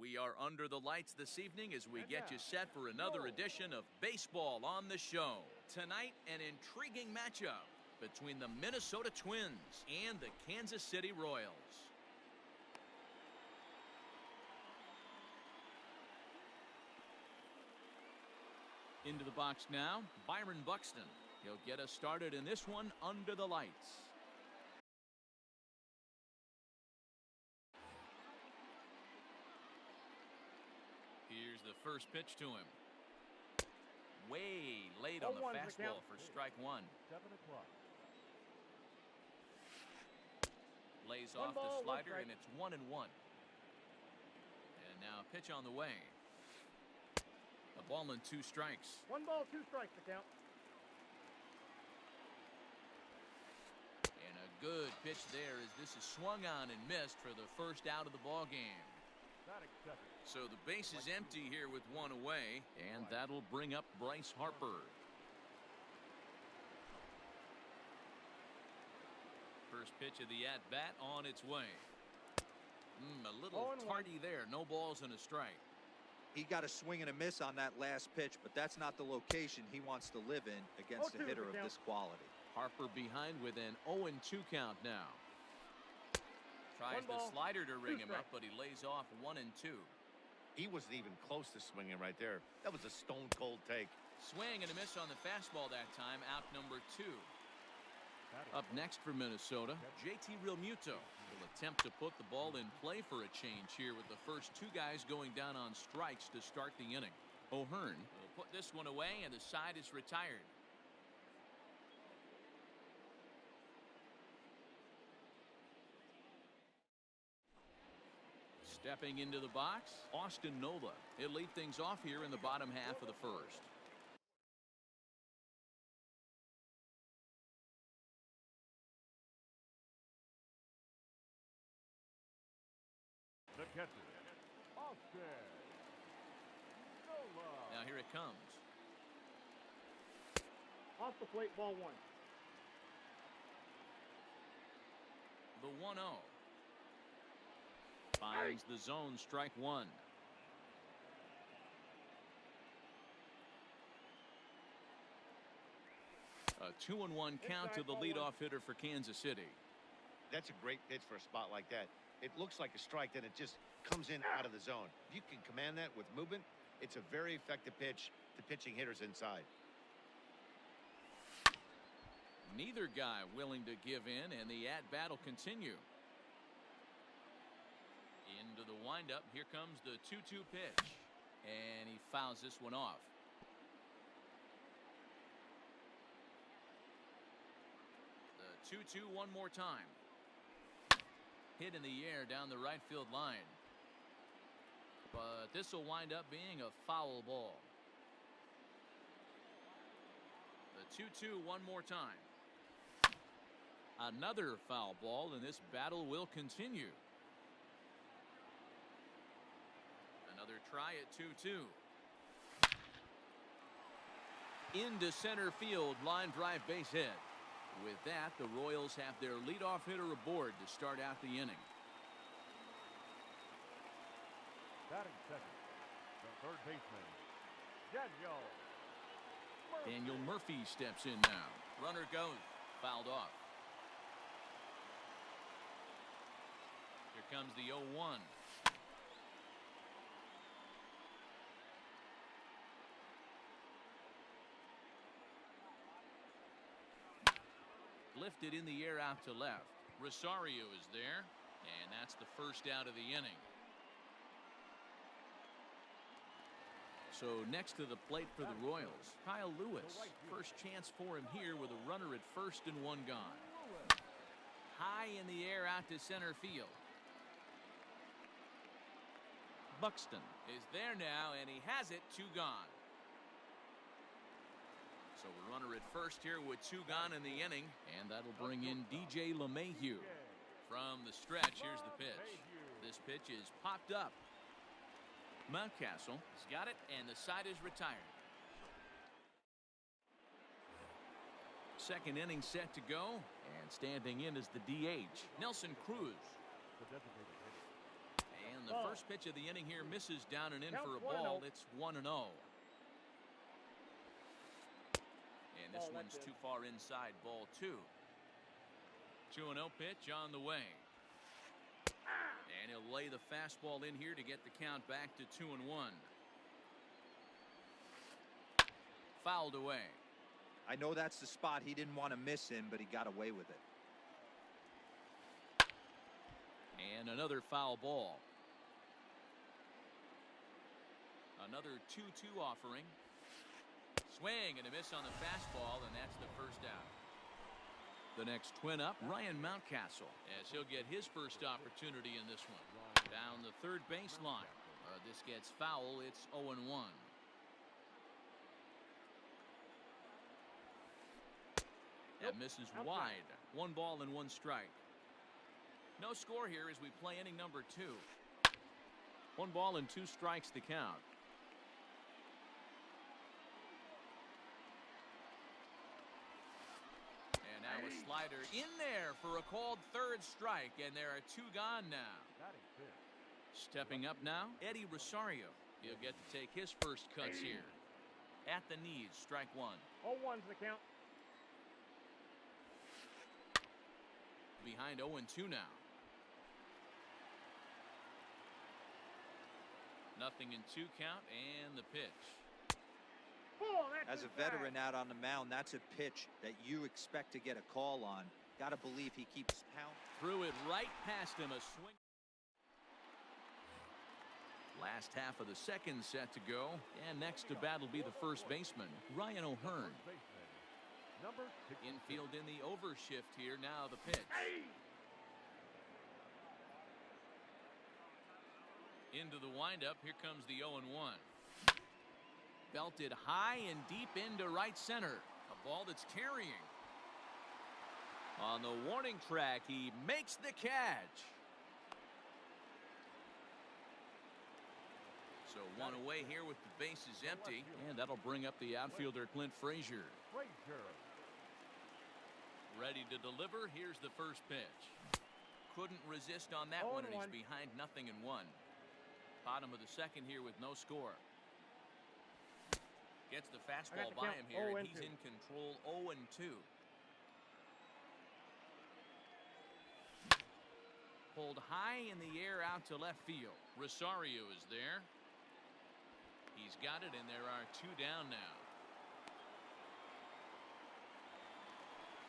We are under the lights this evening as we get you set for another edition of Baseball on the Show. Tonight, an intriguing matchup between the Minnesota Twins and the Kansas City Royals. Into the box now, Byron Buxton. He'll get us started in this one under the lights. Here's the first pitch to him. Way late on the fastball for strike one. 7 o'clock. Lays off the slider, and it's 1-1. And now a pitch on the way. A ball and 2 strikes. 1 ball, 2 strikes to count. And a good pitch there as this is swung on and missed for the first out of the ball game. So the base is empty here with 1 away, and that'll bring up Bryce Harper. First pitch of the at-bat on its way. A little tardy there. No balls and a strike. He got a swing and a miss on that last pitch, but that's not the location he wants to live in against a hitter of this quality. Harper behind with an 0-2 count now. Tries the slider to ring him up, but he lays off 1-2. He wasn't even close to swinging right there. That was a stone-cold take. Swing and a miss on the fastball that time, out number 2. Up next for Minnesota, JT Realmuto will attempt to put the ball in play for a change here with the first 2 guys going down on strikes to start the inning. O'Hearn will put this one away, and the side is retired. Stepping into the box, Austin Nola. He'll lead things off here in the bottom half of the first. The catcher, Austin Nola. Now here it comes. Off the plate, ball 1. The 1-0. Finds the zone, strike 1. A 2-1 count to the leadoff hitter for Kansas City. That's a great pitch for a spot like that. It looks like a strike, then it just comes in out of the zone. If you can command that with movement, it's a very effective pitch to pitching hitters inside. Neither guy willing to give in, and the at-bat will continue. Into the windup, here comes the 2-2 pitch, and he fouls this one off. The 2-2 one more time. Hit in the air down the right field line, but this will wind up being a foul ball. The 2-2 one more time. Another foul ball, and this battle will continue. Another try at 2-2. Into center field, line drive base hit. With that, the Royals have their leadoff hitter aboard to start out the inning. Batting second, the third baseman, Daniel Murphy steps in now. Runner goes. Fouled off. Here comes the 0-1. Lifted in the air out to left. Rosario is there, and that's the first out of the inning. So next to the plate for the Royals, Kyle Lewis. First chance for him here with a runner at first and 1 gone. High in the air out to center field. Buxton is there now, and he has it. 2 gone. So a runner at first here with 2 gone in the inning, and that'll bring in DJ LeMahieu. From the stretch, here's the pitch. This pitch is popped up. Mountcastle has got it, and the side is retired. Second inning set to go, and standing in is the DH, Nelson Cruz. And And the first pitch of the inning here misses down and in Count for a 1-0. ball. It's 1-0. And this Oh, one's that's too it. far inside, ball 2. 2-0 pitch on the way. And he'll lay the fastball in here to get the count back to 2-1. Fouled away. I know that's the spot he didn't want to miss in, but he got away with it. And another foul ball. Another 2-2 offering. Swing and a miss on the fastball, and that's the first out. The next twin up, Ryan Mountcastle, as he'll get his first opportunity in this one. Down the third baseline. This gets foul. It's 0-1. That misses wide. 1 ball and 1 strike. No score here as we play inning number 2. 1 ball and 2 strikes to count. And now a slider in there for a called third strike, and there are 2 gone now. Stepping up now, Eddie Rosario. He'll get to take his first cuts here. At the knees, strike 1. 0-1's the count. Behind 0-2 now. Nothing in 2 count, and the pitch. Oh, that's As a inside. veteran out on the mound, that's a pitch that you expect to get a call on. Got to believe he keeps pounding. Threw it right past him, a swing. Last half of the second set to go, and next to bat will be the first baseman, Ryan O'Hearn. Number 66. Infield in the overshift here, now the pitch. Into the windup, here comes the 0-1. Belted high and deep into right center. A ball that's carrying. On the warning track, he makes the catch. So 1 away here with the bases empty, and that'll bring up the outfielder Clint Frazier. Ready to deliver. Here's the first pitch. Couldn't resist on that one, and he's behind 0-1. Bottom of the second here with no score. Gets the fastball by him here, and he's in control. 0-2. Pulled high in the air out to left field. Rosario is there. He's got it, and there are 2 down now.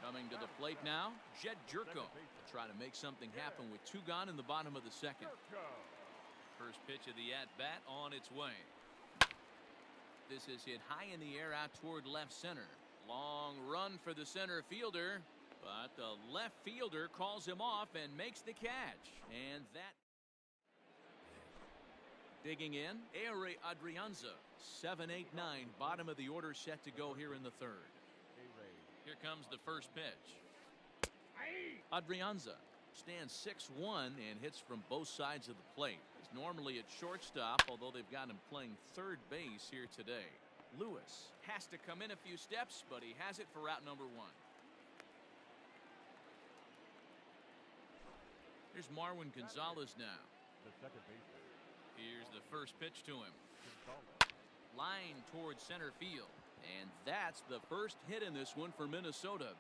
Coming to the plate now, Jed Jerko. Try to make something happen with 2 gone in the bottom of the second. First pitch of the at-bat on its way. This is hit high in the air out toward left center. Long run for the center fielder, but the left fielder calls him off and makes the catch. And that... Digging in, Ehire Adrianza. 7-8-9, bottom of the order set to go here in the third. Here comes the first pitch. Adrianza stands 6'1" and hits from both sides of the plate. He's normally at shortstop, although they've got him playing third base here today. Lewis has to come in a few steps, but he has it for route number 1. Here's Marwin Gonzalez now. The second baseman. Here's the first pitch to him. Line towards center field. And that's the first hit in this one for Minnesota.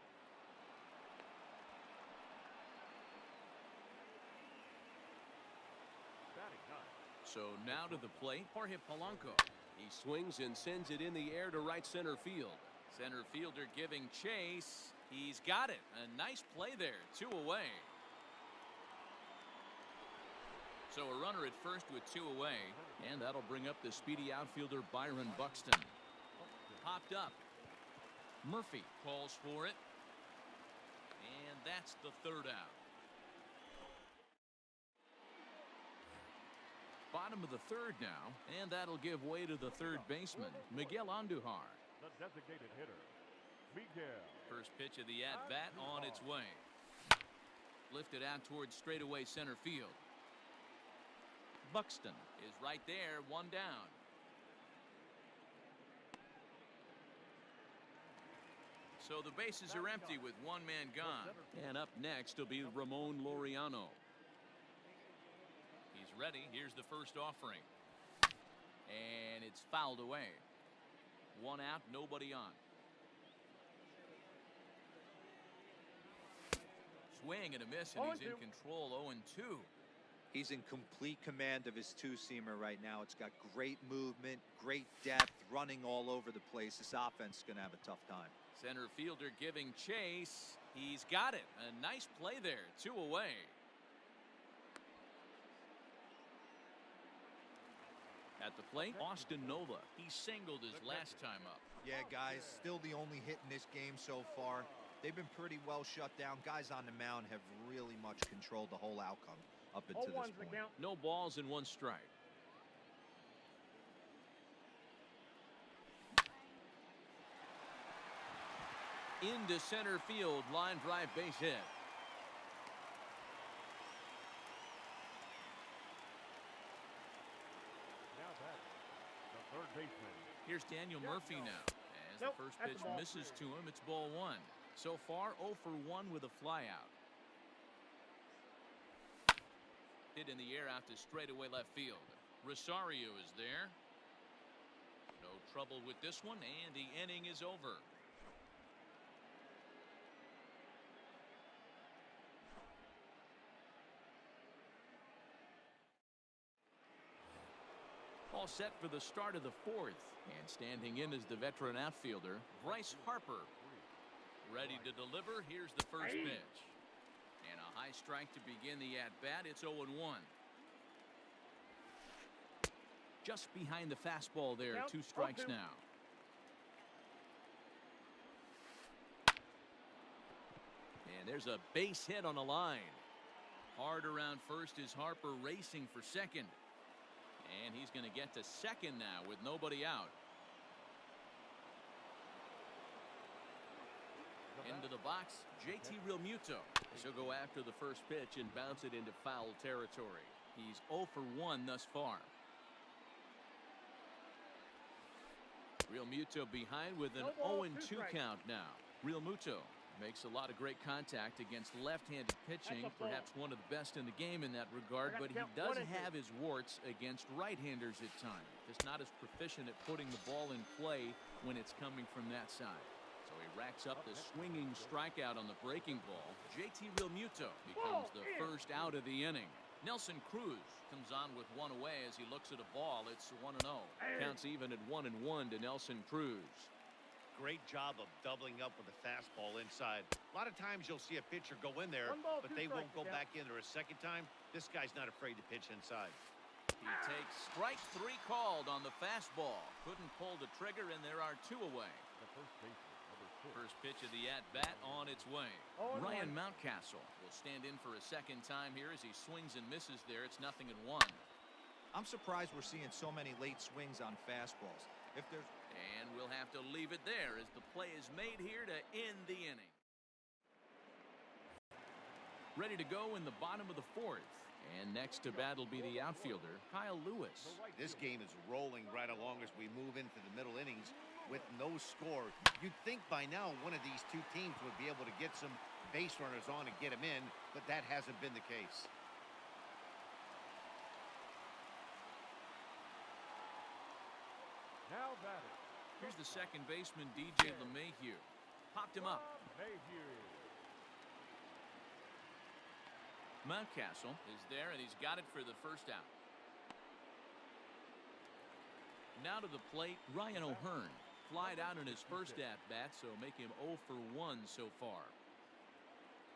So now to the plate, Jorge Polanco. He swings and sends it in the air to right center field. Center fielder giving chase. He's got it. A nice play there. 2 away. So a runner at first with 2 away, and that'll bring up the speedy outfielder Byron Buxton. Popped up. Murphy calls for it, and that's the third out. Bottom of the third now, and that'll give way to the third baseman, Miguel Andujar. The designated hitter, Miguel. First pitch of the at-bat on its way. Lifted out towards straightaway center field. Buxton is right there, 1 down. So the bases are empty with 1 man gone. And up next will be Ramon Laureano. He's ready. Here's the first offering. And it's fouled away. 1 out, nobody on. Swing and a miss, and he's in control. 0-2. He's in complete command of his two-seamer right now. It's got great movement, great depth, running all over the place. This offense is going to have a tough time. Center fielder giving chase. He's got it. A nice play there. 2 away. At the plate, Austin Nova. He singled his last time up. Yeah, guys, still the only hit in this game so far. They've been pretty well shut down. Guys on the mound have really much controlled the whole outcome up until this point. No balls and 1 strike. Into center field, line drive, base hit. Now back, the third baseman. Here's Daniel Murphy now. As the first pitch misses to him, it's ball 1. So far, 0 for 1 with a flyout. Hit in the air out to straightaway left field. Rosario is there. No trouble with this one, and the inning is over. All set for the start of the 4th. And standing in is the veteran outfielder, Bryce Harper. Ready to deliver. Here's the first pitch. And a high strike to begin the at-bat. It's 0-1. Just behind the fastball there. 2 strikes now. And there's a base hit on the line. Hard around first is Harper racing for second. And he's going to get to second now with nobody out. Into the box, JT Realmuto. She'll go after the first pitch and bounce it into foul territory. He's 0 for 1 thus far. Realmuto behind with an 0-2 count now. Realmuto makes a lot of great contact against left-handed pitching, perhaps one of the best in the game in that regard, but he does have his warts against right-handers at times. Just not as proficient at putting the ball in play when it's coming from that side. So he racks up the swinging strikeout on the breaking ball. JT Realmuto becomes the first out of the inning. Nelson Cruz comes on with 1 away as he looks at a ball. It's 1-0. Counts even at 1-1 to Nelson Cruz. Great job of doubling up with a fastball inside. A lot of times you'll see a pitcher go in there, but they won't go back in there a second time. This guy's not afraid to pitch inside. He takes strike 3 called on the fastball. Couldn't pull the trigger, and there are 2 away. The first baseman, number 6. First pitch of the at-bat on its way. Ryan Mountcastle will stand in for a second time here as he swings and misses there. It's 0-1. I'm surprised we're seeing so many late swings on fastballs. And we'll have to leave it there as the play is made here to end the inning. Ready to go in the bottom of the 4th. And next to bat will be the outfielder, Kyle Lewis. This game is rolling right along as we move into the middle innings with no score. You'd think by now one of these two teams would be able to get some base runners on and get them in, but that hasn't been the case. Now batting. Here's the second baseman, DJ LeMahieu. Popped him up. Mountcastle is there, and he's got it for the first out. Now to the plate, Ryan O'Hearn. Flied out in his first at-bat, so make him 0 for 1 so far.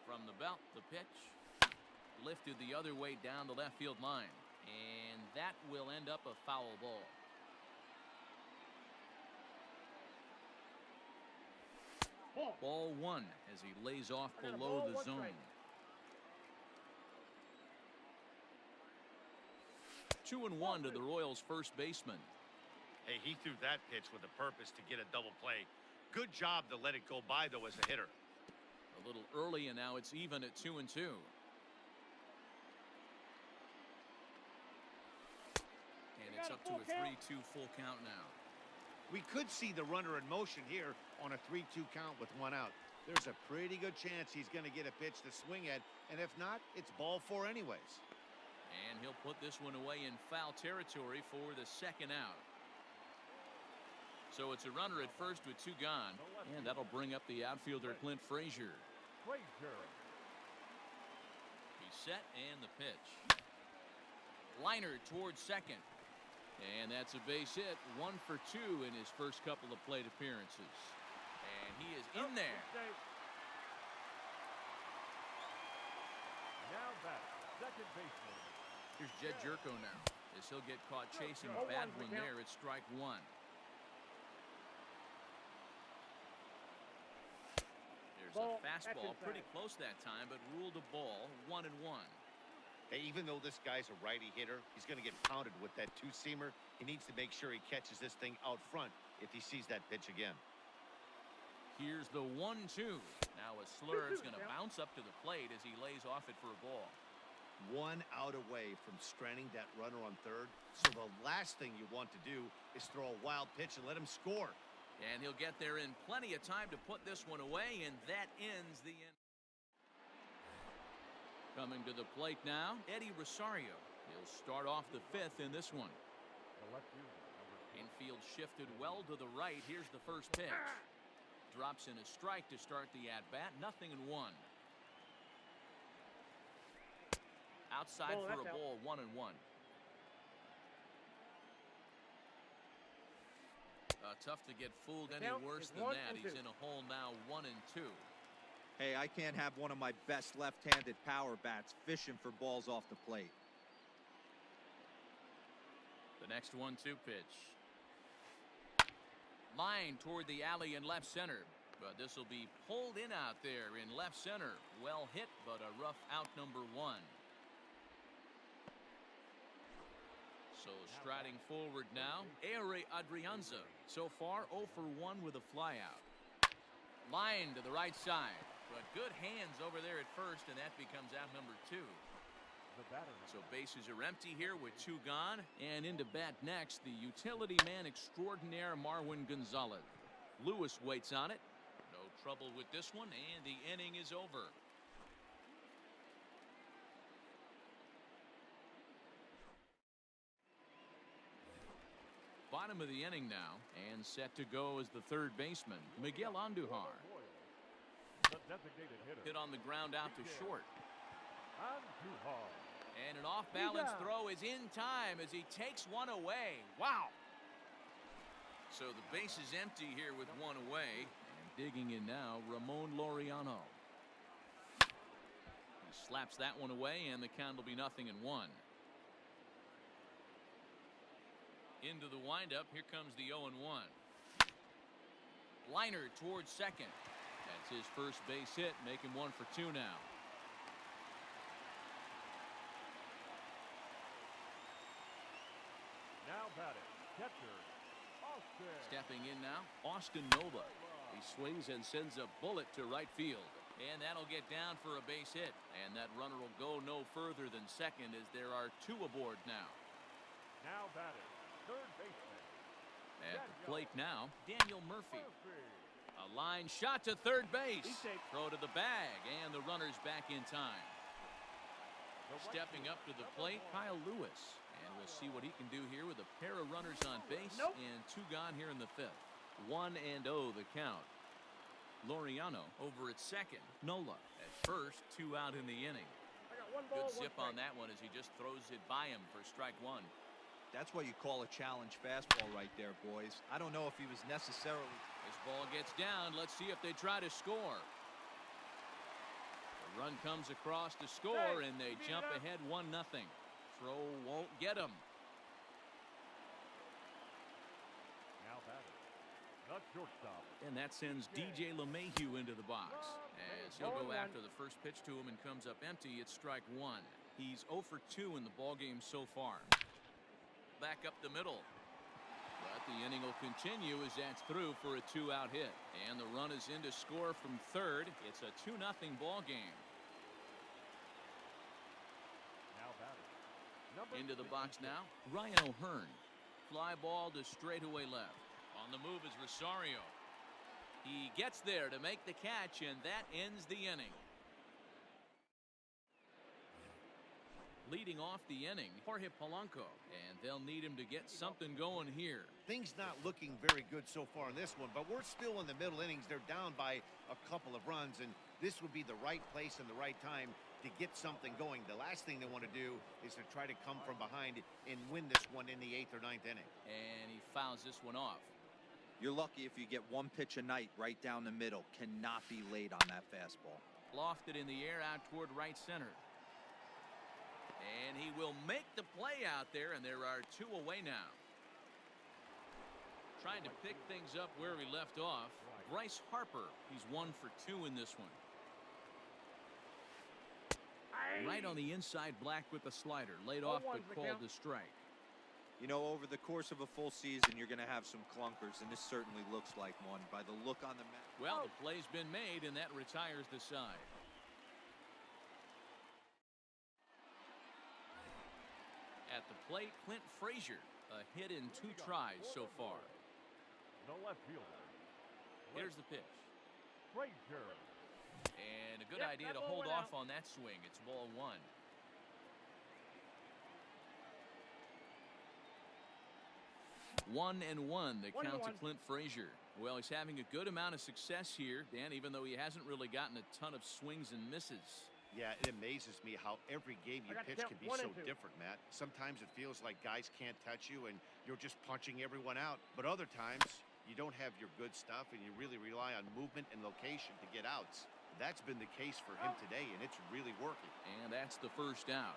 From the belt, the pitch. Lifted the other way down the left field line. And that will end up a foul ball. Ball 1 as he lays off below the zone. 2-1 to the Royals' first baseman. Hey, he threw that pitch with a purpose to get a double play. Good job to let it go by, though, as a hitter. A little early, and now it's even at 2-2. And it's up to a 3-2 full count now. We could see the runner in motion here on a 3-2 count with 1 out. There's a pretty good chance he's going to get a pitch to swing at, and if not, it's ball 4 anyways. And he'll put this one away in foul territory for the second out. So it's a runner at first with 2 gone. And that'll bring up the outfielder Clint Frazier. He's set and the pitch. Liner towards second. And that's a base hit. 1 for 2 in his first couple of plate appearances. And he is in there. Now back, second baseman. Here's Jed Jerko now, as he'll get caught chasing a bad one there at strike 1. There's a fastball, pretty close that time, but ruled a ball, 1-1. Hey, even though this guy's a righty hitter, he's going to get pounded with that 2-seamer. He needs to make sure he catches this thing out front if he sees that pitch again. Here's the 1-2. Now a slurve is going to bounce up to the plate as he lays off it for a ball. 1 out away from stranding that runner on third. So the last thing you want to do is throw a wild pitch and let him score. And he'll get there in plenty of time to put this one away, and that ends the inning. Coming to the plate now, Eddie Rosario. He'll start off the 5th in this one. Infield shifted well to the right. Here's the first pitch. Drops in a strike to start the at-bat. 0-1. Outside for a ball, 1-1. Tough to get fooled any worse than that. He's in a hole now, 1-2. Hey, I can't have one of my best left-handed power bats fishing for balls off the plate. The next 1-2 pitch. Line toward the alley in left center. But this will be pulled in out there in left center. Well hit, but a rough out, number 1. So striding forward now, Ehire Adrianza. So far, 0 for 1 with a flyout. Line to the right side. But good hands over there at first, and that becomes out, number 2. So bases are empty here with 2 gone. And into bat next, the utility man extraordinaire Marwin Gonzalez. Lewis waits on it. No trouble with this one, and the inning is over. Bottom of the inning now, and set to go is the third baseman, Miguel Andujar. Hit on the ground out to short. And an off-balance throw is in time as he takes one away. Wow! So the base is empty here with 1 away. And digging in now, Ramon Laureano. He slaps that one away, and the count will be 0-1. Into the windup, here comes the 0-1. Liner towards second. That's his first base hit, making 1 for 2 now. Now batting, catcher, Austin. Stepping in now, Austin Nola. He swings and sends a bullet to right field. And that'll get down for a base hit. And that runner will go no further than second as there are 2 aboard now. Now batting, third baseman. At the plate now, Daniel Murphy. A line shot to third base. Throw to the bag, and the runner's back in time. Stepping up to the plate, Kyle Lewis. And we'll see what he can do here with a pair of runners on base and 2 gone here in the 5th. 1-0 the count. Laureano over at second. Nola at first, 2 out in the inning. Good zip on that one as he just throws it by him for strike 1. That's what you call a challenge fastball right there, boys. I don't know if he was necessarily... This ball gets down. Let's see if they try to score. The run comes across to score, and they jump ahead 1-0. Throw won't get him. Now batting, the shortstop. And that sends DJ LeMahieu into the box. As he'll go after the first pitch to him and comes up empty, it's strike 1. He's 0 for 2 in the ballgame so far. Back up the middle. But the inning will continue as that's through for a 2-out hit. And the run is in to score from third. It's a 2-0 ball game. Now batting. Into the box now, Ryan O'Hearn. Fly ball to straightaway left. On the move is Rosario. He gets there to make the catch, and that ends the inning. leading off the inning, Jorge Polanco, and they'll need him to get something going here. Things not looking very good so far in this one, but we're still in the middle innings. They're down by a couple of runs, and this would be the right place and the right time to get something going. The last thing they want to do is to try to come from behind and win this one in the 8th or 9th inning. And he fouls this one off. You're lucky if you get one pitch a night right down the middle. Cannot be late on that fastball. Lofted in the air out toward right center. And he will make the play out there, and there are 2 away now. Trying to pick things up where we left off. Bryce Harper, he's 1 for 2 in this one. Right on the inside, Black with the slider. Laid off but called the strike. You know, over the course of a full season, you're going to have some clunkers, and this certainly looks like one by the look on the mat. Well, the play's been made, and that retires the side. At the plate, Clint Frazier, a hit in 2 tries so far. The left fielder. Here's the pitch. Frazier. And a good idea to hold off on that swing. It's ball 1. One and one, the count to Clint Frazier. Well, he's having a good amount of success here, Dan, even though he hasn't really gotten a ton of swings and misses. Yeah, it amazes me how every game you pitch can be so different, Matt. Sometimes it feels like guys can't touch you and you're just punching everyone out. But other times, you don't have your good stuff and you really rely on movement and location to get outs. That's been the case for him today, and it's really working. And that's the first out.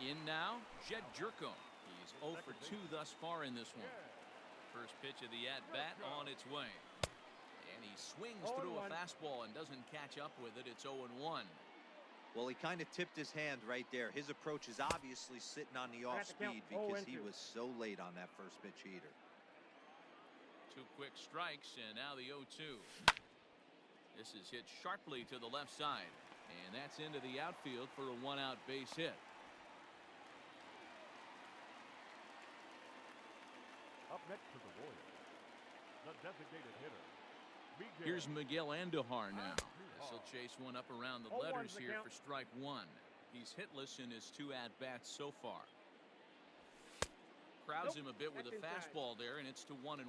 In now, Jed Jerko. He's 0 for 2 thus far in this one. First pitch of the at-bat on its way. And he swings through a fastball and doesn't catch up with it. It's 0-1. Well, he kind of tipped his hand right there. His approach is obviously sitting on the off speed because he was so late on that first pitch heater. 2 quick strikes, and now the 0-2. This is hit sharply to the left side. And that's into the outfield for a 1-out base hit. Up next to the Royals, the designated hitter. Here's Miguel Andujar now. This will chase one up around the letters here for strike 1. He's hitless in his 2 at-bats so far. Crowds him a bit with a fastball there, and it's to 1-1.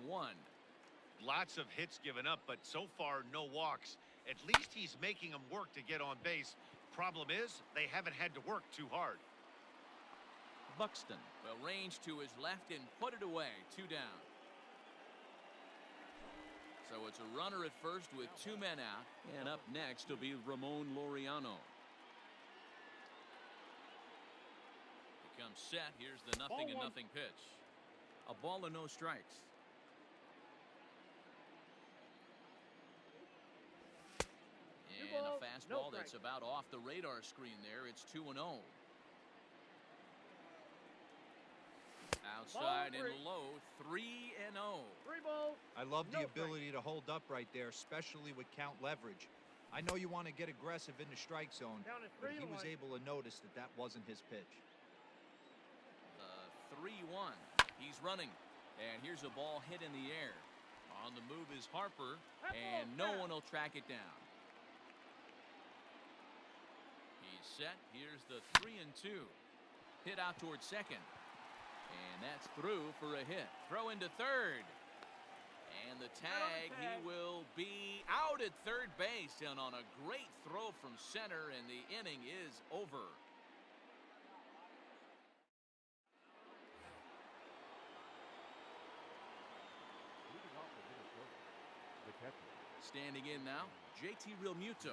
Lots of hits given up, but so far no walks. At least he's making them work to get on base. Problem is, they haven't had to work too hard. Buxton will range to his left and put it away. 2 down. So it's a runner at first with 2 men out. And up next will be Ramon Laureano. Becomes set. Here's the 0-0 pitch. A ball and no strikes. And a fastball that's about off the radar screen there. It's 2-0. Outside and low, 3-0. 3 balls. I love the ability to hold up right there, especially with count leverage. I know you want to get aggressive in the strike zone, but he was able to notice that that wasn't his pitch. 3-1. He's running. And here's a ball hit in the air. On the move is Harper, and no one will track it down. He's set. Here's the 3-2. Hit out towards second. And that's through for a hit. Throw into third. And the tag, he will be out at third base. And on a great throw from center, and the inning is over. Standing in now, JT Realmuto.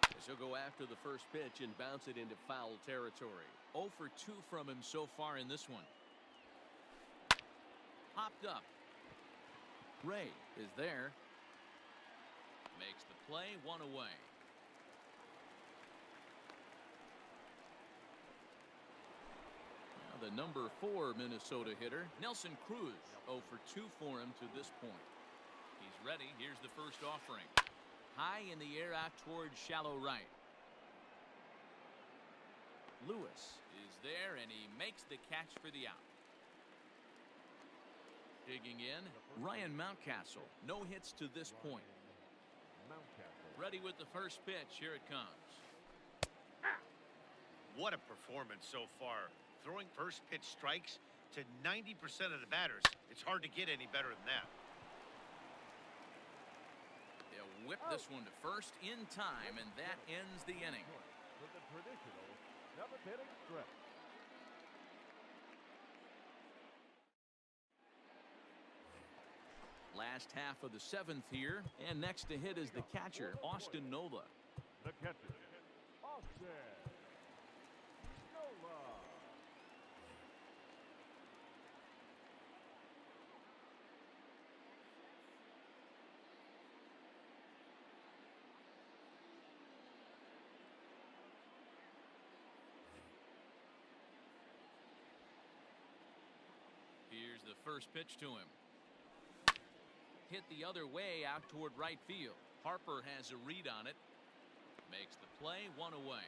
As he'll go after the first pitch and bounce it into foul territory. 0 for 2 from him so far in this one. Popped up. Ray is there. Makes the play, 1 away. Now the number 4 Minnesota hitter, Nelson Cruz. 0 for 2 for him to this point. He's ready. Here's the first offering. High in the air out towards shallow right. Lewis is there, and he makes the catch for the out. Digging in, Ryan Mountcastle. No hits to this point. Ready with the first pitch. Here it comes. What a performance so far. Throwing first pitch strikes to 90% of the batters. It's hard to get any better than that. They'll whip this one to first in time, and that ends the inning. With the traditional seventh inning stretch. Last half of the seventh here, and next to hit is the catcher, Austin Nola. The catcher, Austin Nola. Here's the first pitch to him. Hit the other way out toward right field. Harper has a read on it. Makes the play, one away.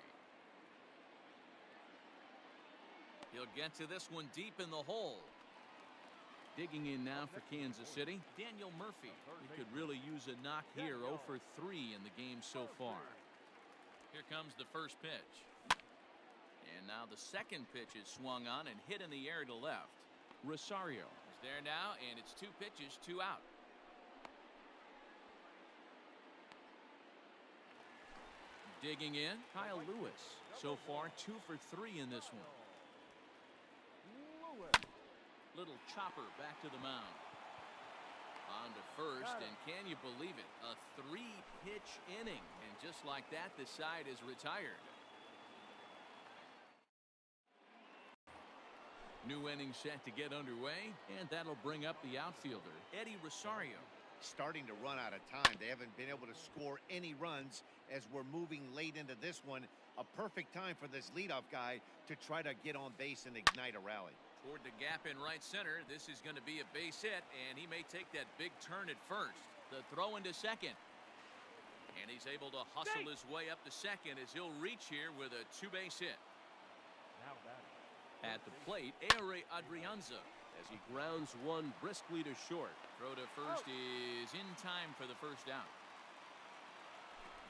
He'll get to this one deep in the hole. Digging in now for Kansas City, Daniel Murphy. He could really use a knock here. 0 for 3 in the game so far. Here comes the first pitch. And now the second pitch is swung on and hit in the air to left. Rosario is there now, and it's 2 pitches, 2 out. Digging in, Kyle Lewis. So far, 2 for 3 in this one. Little chopper back to the mound. On to first, and can you believe it? A 3-pitch inning, and just like that, the side is retired. New inning set to get underway, and that'll bring up the outfielder, Eddie Rosario. Starting to run out of time. They haven't been able to score any runs as we're moving late into this one. A perfect time for this leadoff guy to try to get on base and ignite a rally. Toward the gap in right center, this is going to be a base hit, and he may take that big turn at first. The throw into second. And he's able to hustle his way up to second as he'll reach here with a 2-base hit. Now that at the plate, Aire Adrianza, as he grounds one briskly to short. Throw to first is in time for the first out.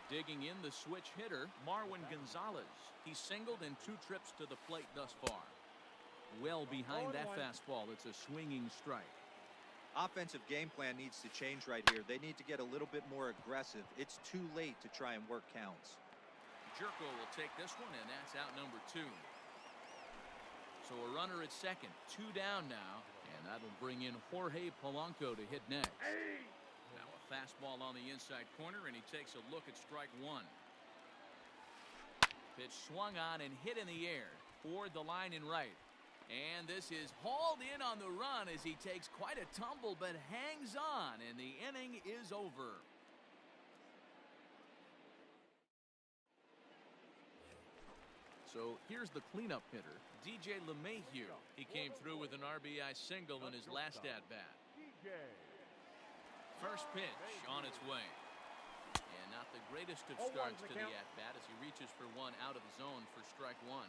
Digging in, the switch hitter, Marwin Gonzalez. He's singled in 2 trips to the plate thus far. Well behind that fastball. It's a swinging strike. Offensive game plan needs to change right here. They need to get a little bit more aggressive. It's too late to try and work counts. Jerko will take this one, and that's out number 2. So a runner at second, 2 down now, and that'll bring in Jorge Polanco to hit next. Now a fastball on the inside corner, and he takes a look at strike 1. Pitch swung on and hit in the air toward the line in right. And this is hauled in on the run as he takes quite a tumble but hangs on, and the inning is over. So here's the cleanup hitter, DJ LeMahieu. He came through with an RBI single in his last at-bat. First pitch on its way. And not the greatest of starts to the at-bat as he reaches for one out of the zone for strike 1.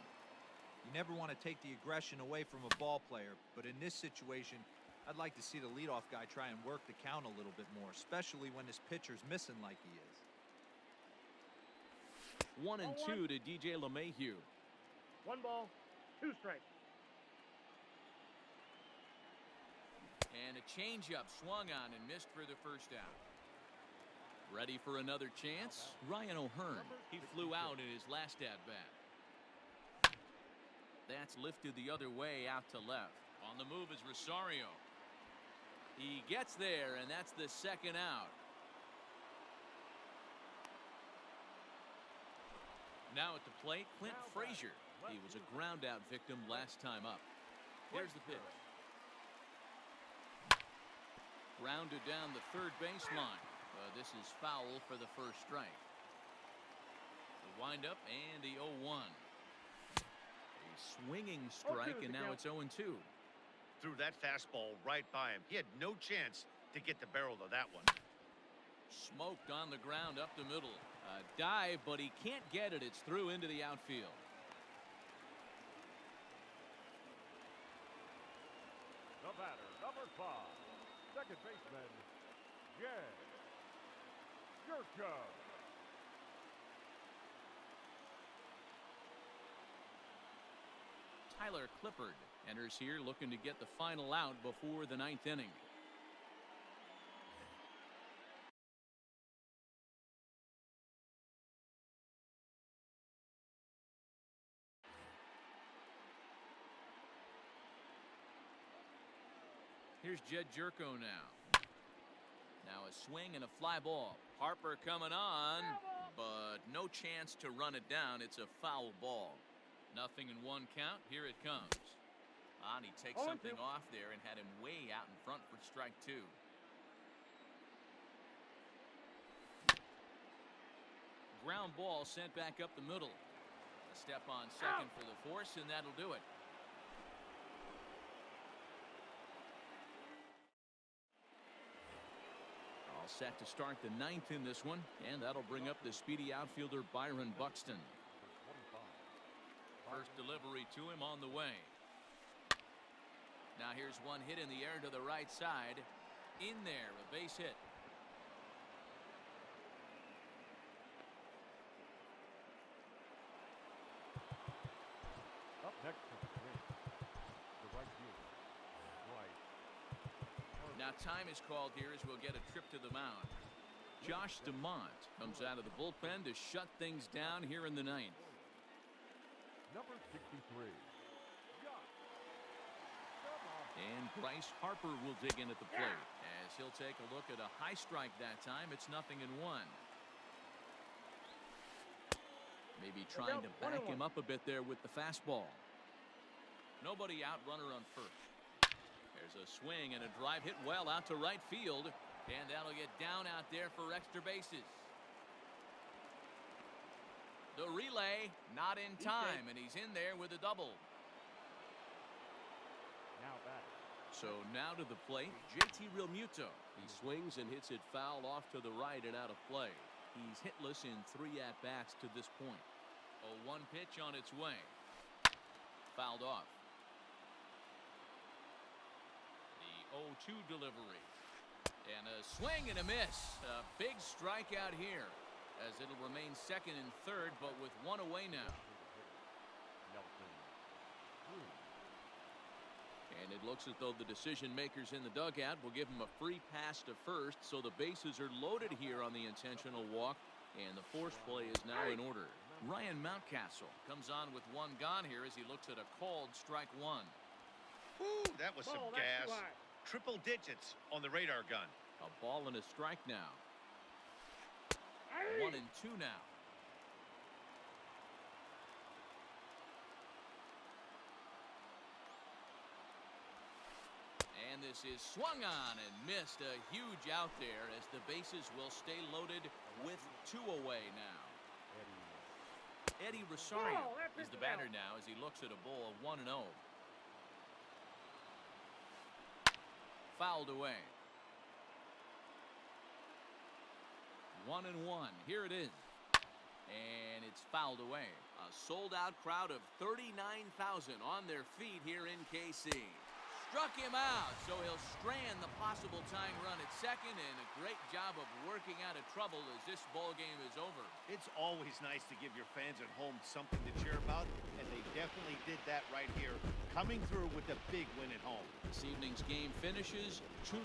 You never want to take the aggression away from a ball player, but in this situation, I'd like to see the leadoff guy try and work the count a little bit more, especially when his pitcher's missing like he is. 1-2 to DJ LeMahieu. 1 ball, 2 strikes. And a changeup swung on and missed for the first out. Ready for another chance? Ryan O'Hearn. He flew out in his last at-bat. That's lifted the other way out to left. On the move is Rosario. He gets there, and that's the second out. Now at the plate, Clint Frazier. He was a ground-out victim last time up. Here's the pitch. Grounded down the third baseline. This is foul for the first strike. The windup and the 0-1. A swinging strike, and now it's 0-2. Threw that fastball right by him. He had no chance to get the barrel of that one. Smoked on the ground up the middle. A dive, but he can't get it. It's through into the outfield. The batter, number 5, second baseman, Jerko. Tyler Clippard enters here looking to get the final out before the 9th inning. Here's Jed Jerko now. Now a swing and a fly ball. Harper coming on, but no chance to run it down. It's a foul ball. Nothing in one count. Here it comes. And he takes something off there and had him way out in front for strike 2. Ground ball sent back up the middle. A step on second for the force, and that'll do it. All set to start the 9th in this one, and that'll bring up the speedy outfielder Byron Buxton. First delivery to him on the way. Now here's one hit in the air to the right side. In there, a base hit. Up next for the Twins, the right fielder, Bryce. Now time is called here as we'll get a trip to the mound. Josh DeMont comes out of the bullpen to shut things down here in the 9th. Number 63. And Bryce Harper will dig in at the plate as he'll take a look at a high strike that time. It's 0-1. Maybe trying to back him up a bit there with the fastball. Nobody out, runner on first. There's a swing and a drive hit well out to right field, and that'll get down out there for extra bases. The relay not in time, and he's in there with a double. Now back. So now to the plate, JT Realmuto. He swings and hits it foul off to the right and out of play. He's hitless in 3 at-bats to this point. A 1 pitch on its way. Fouled off. The 0-2 delivery. And a swing and a miss. A big strikeout here, as it'll remain second and third, but with 1 away now. And it looks as though the decision makers in the dugout will give him a free pass to first, so the bases are loaded here on the intentional walk, and the force play is now in order. Ryan Mountcastle comes on with 1 gone here as he looks at a called strike 1. Ooh, that was some gas. Triple digits on the radar gun. A ball and a strike now. 1-2 now. And this is swung on and missed. A huge out there as the bases will stay loaded with 2 away now. Eddie Rosario is the batter now as he looks at a ball of 1-0. Fouled away. 1-1. Here it is. And it's fouled away. A sold-out crowd of 39,000 on their feet here in KC. Struck him out, so he'll strand the possible tying run at second, and a great job of working out of trouble as this ball game is over. It's always nice to give your fans at home something to cheer about, and they definitely did that right here, coming through with a big win at home. This evening's game finishes 2-0.